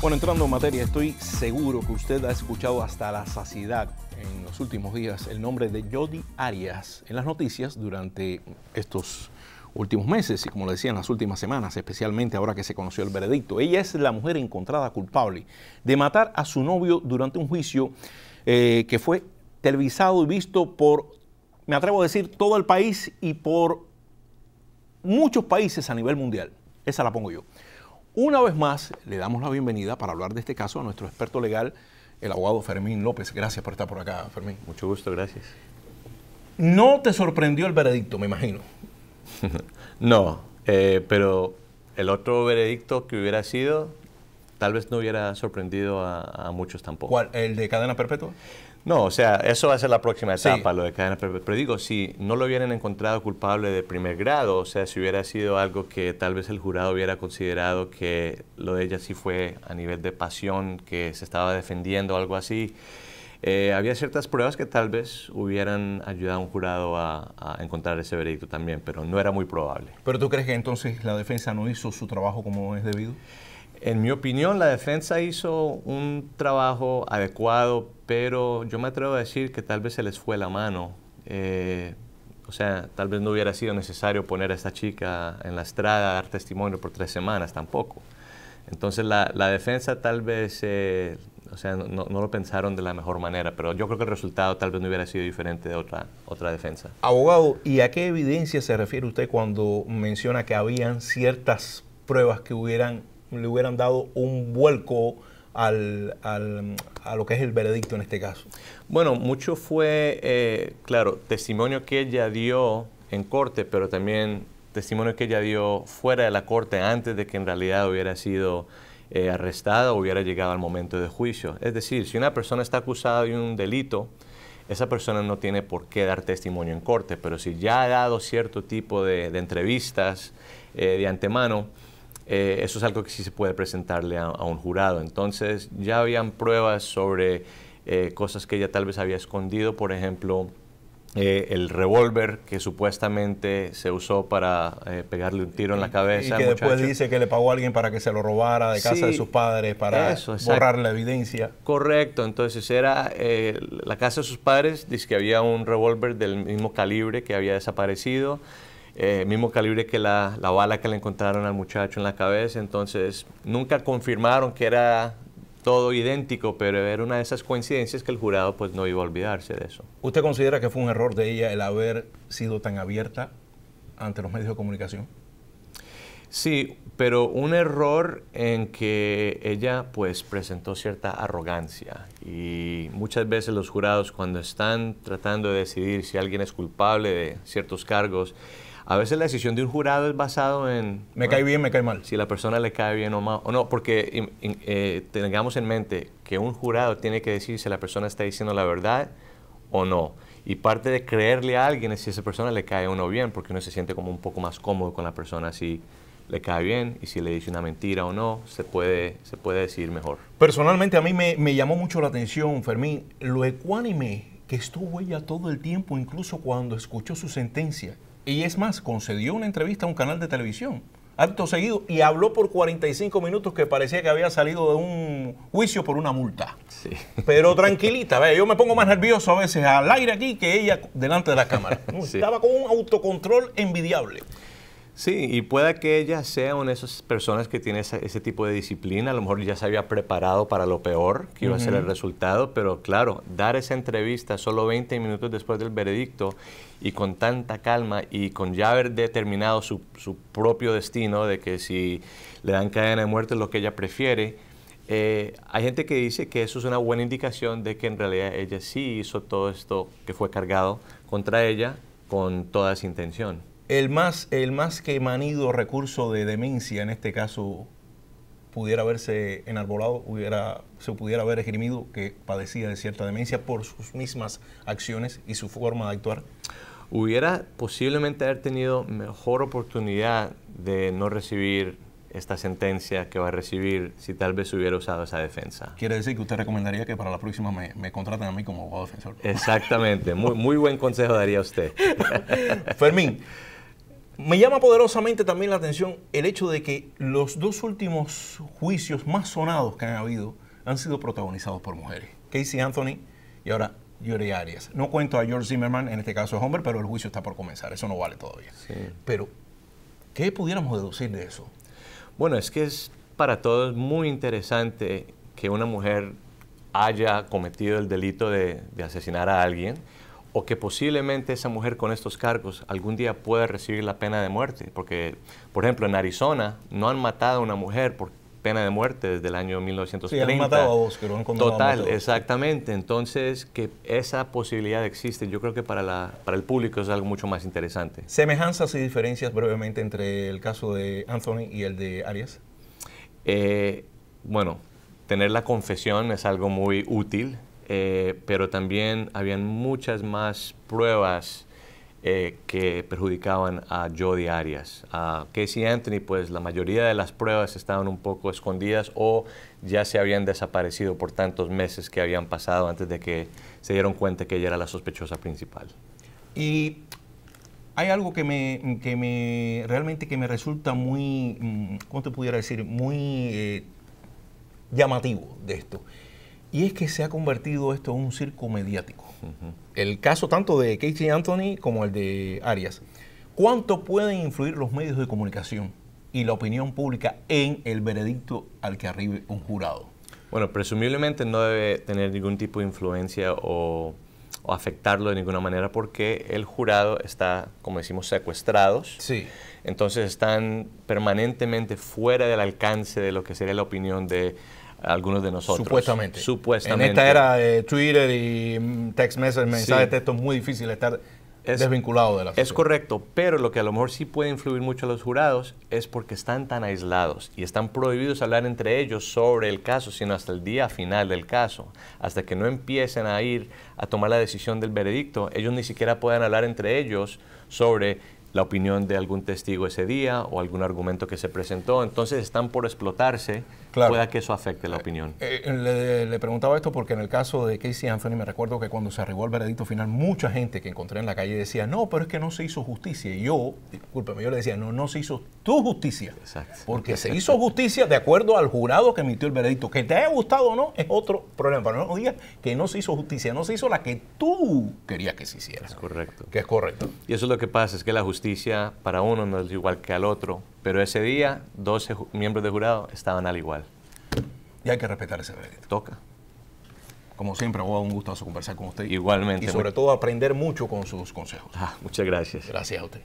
Bueno, entrando en materia, estoy seguro que usted ha escuchado hasta la saciedad en los últimos días el nombre de Jodi Arias en las noticias durante estos últimos meses y, como le decía, en las últimas semanas, especialmente ahora que se conoció el veredicto. Ella es la mujer encontrada culpable de matar a su novio durante un juicio que fue televisado y visto por, me atrevo a decir, todo el país y por muchos países a nivel mundial. Esa la pongo yo. Una vez más, le damos la bienvenida para hablar de este caso a nuestro experto legal, el abogado Fermín López. Gracias por estar por acá, Fermín. Mucho gusto, gracias. No te sorprendió el veredicto, me imagino. No, pero el otro veredicto que hubiera sido, tal vez no hubiera sorprendido a muchos tampoco. ¿Cuál? ¿El de cadena perpetua? No, o sea, eso va a ser la próxima etapa, Sí. lo de cadena perpetua. Pero digo, si no lo hubieran encontrado culpable de primer grado, o sea, si hubiera sido algo que tal vez el jurado hubiera considerado que lo de ella sí fue a nivel de pasión, que se estaba defendiendo o algo así, había ciertas pruebas que tal vez hubieran ayudado a un jurado a encontrar ese veredicto también, pero no era muy probable. ¿Pero tú crees que entonces la defensa no hizo su trabajo como es debido? En mi opinión, la defensa hizo un trabajo adecuado, pero yo me atrevo a decir que tal vez se les fue la mano. O sea, tal vez no hubiera sido necesario poner a esta chica en la estrada a dar testimonio por 3 semanas tampoco. Entonces la defensa tal vez, o sea, no lo pensaron de la mejor manera, pero yo creo que el resultado tal vez no hubiera sido diferente de otra defensa. Abogado, ¿y a qué evidencia se refiere usted cuando menciona que habían ciertas pruebas que le hubieran dado un vuelco a lo que es el veredicto en este caso? Bueno, mucho fue, claro, testimonio que ella dio en corte, pero también testimonio que ella dio fuera de la corte antes de que en realidad hubiera sido arrestada o hubiera llegado al momento de juicio. Es decir, si una persona está acusada de un delito, esa persona no tiene por qué dar testimonio en corte, pero si ya ha dado cierto tipo de entrevistas de antemano, eso es algo que sí se puede presentarle a un jurado. Entonces ya habían pruebas sobre cosas que ella tal vez había escondido, por ejemplo, el revólver que supuestamente se usó para pegarle un tiro en la cabeza. Y que después dice que le pagó a alguien para que se lo robara de casa de sus padres para borrar la evidencia. Correcto, entonces era la casa de sus padres, dice que había un revólver del mismo calibre que había desaparecido. Mismo calibre que la bala que le encontraron al muchacho en la cabeza. Entonces nunca confirmaron que era todo idéntico, pero era una de esas coincidencias que el jurado pues no iba a olvidarse de eso. ¿Usted considera que fue un error de ella el haber sido tan abierta ante los medios de comunicación? Sí, pero un error en que ella pues presentó cierta arrogancia, y muchas veces los jurados, cuando están tratando de decidir si alguien es culpable de ciertos cargos, a veces la decisión de un jurado es basado en... ¿Me cae bien, me cae mal? Si la persona le cae bien o mal, o no, porque tengamos en mente que un jurado tiene que decir si la persona está diciendo la verdad o no. Y parte de creerle a alguien es si a esa persona le cae o no bien, porque uno se siente como un poco más cómodo con la persona si le cae bien, y si le dice una mentira o no, se puede decir mejor. Personalmente a mí me llamó mucho la atención, Fermín, lo ecuánime que estuvo ella todo el tiempo, incluso cuando escuchó su sentencia. Y es más, concedió una entrevista a un canal de televisión, acto seguido, y habló por 45 minutos que parecía que había salido de un juicio por una multa. Sí. Pero tranquilita, ¿ve? Yo me pongo más nervioso a veces al aire aquí que ella delante de la cámara. Sí. Estaba con un autocontrol envidiable. Sí, y pueda que ella sea una de esas personas que tiene ese tipo de disciplina. A lo mejor ya se había preparado para lo peor, que iba a ser el resultado, pero claro, dar esa entrevista solo 20 minutos después del veredicto y con tanta calma y con ya haber determinado su propio destino de que si le dan cadena de muerte es lo que ella prefiere, hay gente que dice que eso es una buena indicación de que en realidad ella sí hizo todo esto que fue cargado contra ella con toda esa intención. El más que manido recurso de demencia en este caso pudiera haberse enarbolado, se pudiera haber esgrimido que padecía de cierta demencia por sus mismas acciones y su forma de actuar. Hubiera posiblemente haber tenido mejor oportunidad de no recibir esta sentencia que va a recibir si tal vez hubiera usado esa defensa. Quiere decir que usted recomendaría que para la próxima me contraten a mí como abogado defensor. Exactamente, muy buen consejo daría usted. Fermín, Me llama poderosamente también la atención el hecho de que los dos últimos juicios más sonados que han habido han sido protagonizados por mujeres. Casey Anthony y ahora Jodi Arias. No cuento a George Zimmerman, en este caso es hombre, pero el juicio está por comenzar. Eso no vale todavía. Sí. Pero, ¿qué pudiéramos deducir de eso? Bueno, es que es para todos muy interesante que una mujer haya cometido el delito de asesinar a alguien, o que posiblemente esa mujer con estos cargos algún día pueda recibir la pena de muerte. Porque, por ejemplo, en Arizona no han matado a una mujer por pena de muerte desde el año 1930. Sí, han matado a dos, que lo han condenado. Total, exactamente. Entonces, que esa posibilidad existe, yo creo que para el público es algo mucho más interesante. ¿Semejanzas y diferencias brevemente entre el caso de Anthony y el de Arias? Bueno, tener la confesión es algo muy útil. Pero también habían muchas más pruebas que perjudicaban a Jodi Arias. A Casey Anthony, pues la mayoría de las pruebas estaban un poco escondidas o ya se habían desaparecido por tantos meses que habían pasado antes de que se dieron cuenta que ella era la sospechosa principal. Y hay algo que realmente me resulta muy, ¿cómo te pudiera decir? Muy llamativo de esto. Y es que se ha convertido esto en un circo mediático. El caso tanto de Casey Anthony como el de Arias. ¿Cuánto pueden influir los medios de comunicación y la opinión pública en el veredicto al que arribe un jurado? Bueno, presumiblemente no debe tener ningún tipo de influencia o afectarlo de ninguna manera porque el jurado está, como decimos, secuestrados. Sí. Entonces están permanentemente fuera del alcance de lo que sería la opinión de algunos de nosotros. Supuestamente. Supuestamente. En esta era de Twitter y text message, mensajes de texto, es muy difícil estar desvinculado de la sociedad. Es correcto, pero lo que a lo mejor sí puede influir mucho a los jurados es porque están tan aislados y están prohibidos hablar entre ellos sobre el caso, sino hasta el día final del caso. Hasta que no empiecen a ir a tomar la decisión del veredicto, ellos ni siquiera pueden hablar entre ellos sobre la opinión de algún testigo ese día o algún argumento que se presentó. Entonces están por explotarse, claro. Pueda que eso afecte la opinión. Le preguntaba esto porque en el caso de Casey Anthony me recuerdo que cuando se arribó al veredicto final, mucha gente que encontré en la calle decía, no, pero es que no se hizo justicia. Y yo, discúlpeme, yo le decía, no se hizo tu justicia. Exacto. Porque se hizo justicia de acuerdo al jurado que emitió el veredicto. Que te haya gustado o no es otro problema. Pero no digas que no se hizo justicia, no se hizo la que tú querías que se hiciera. Es correcto. Que es correcto. Y eso es lo que pasa, es que la justicia para uno no es igual que al otro. Pero ese día, 12 miembros del jurado estaban al igual. Y hay que respetar ese veredicto. Toca. Como siempre, un gustazo conversar con usted. Igualmente. Y sobre todo aprender mucho con sus consejos. Muchas gracias. Gracias a usted.